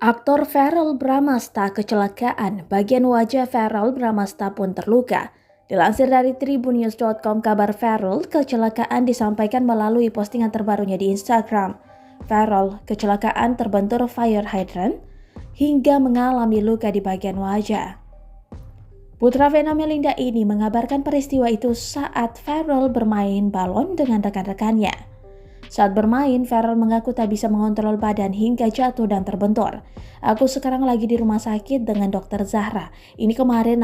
Aktor Verrell Bramasta kecelakaan, bagian wajah Verrell Bramasta pun terluka. Dilansir dari tribunnews.com, kabar Verrell kecelakaan disampaikan melalui postingan terbarunya di Instagram. Verrell kecelakaan terbentur fire hydrant hingga mengalami luka di bagian wajah. Putra Vena Melinda ini mengabarkan peristiwa itu saat Verrell bermain balon dengan rekan-rekannya. Saat bermain, Verrell mengaku tak bisa mengontrol badan hingga jatuh dan terbentur. "Aku sekarang lagi di rumah sakit dengan dokter Zahra. Ini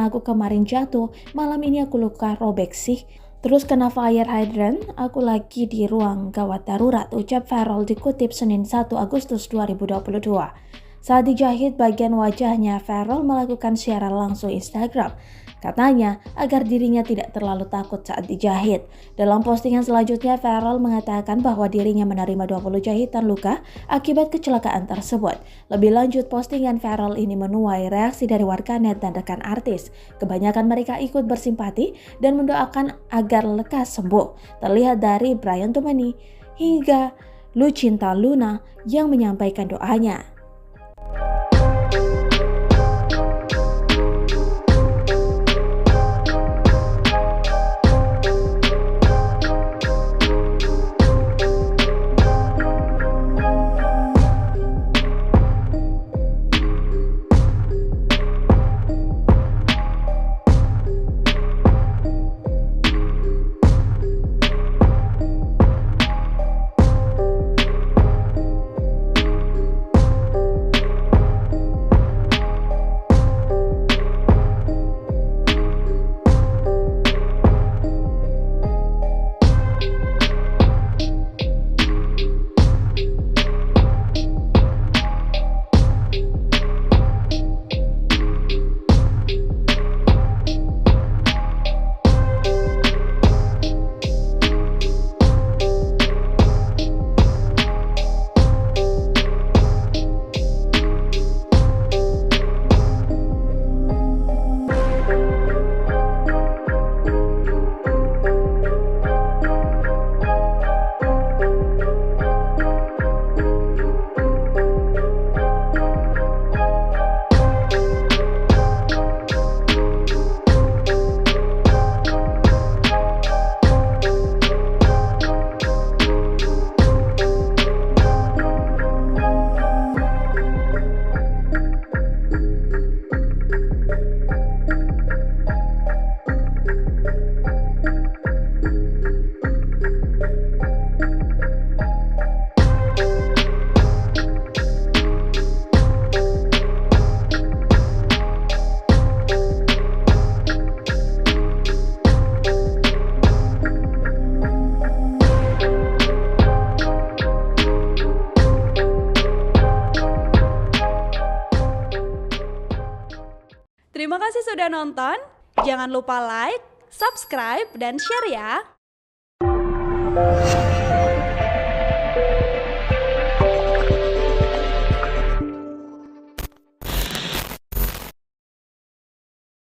aku kemarin jatuh, malam ini aku luka robek sih. Terus kena fire hydrant, aku lagi di ruang gawat darurat," ucap Verrell dikutip Senin 1 Agustus 2022. Saat dijahit bagian wajahnya, Verrell melakukan siaran langsung Instagram. Katanya agar dirinya tidak terlalu takut saat dijahit. Dalam postingan selanjutnya, Verrell mengatakan bahwa dirinya menerima 20 jahitan luka akibat kecelakaan tersebut. Lebih lanjut, postingan Verrell ini menuai reaksi dari warganet dan rekan artis. Kebanyakan mereka ikut bersimpati dan mendoakan agar lekas sembuh. Terlihat dari Brian Tumani hingga Lucinta Luna yang menyampaikan doanya. Terima kasih sudah nonton. Jangan lupa like, subscribe, dan share ya.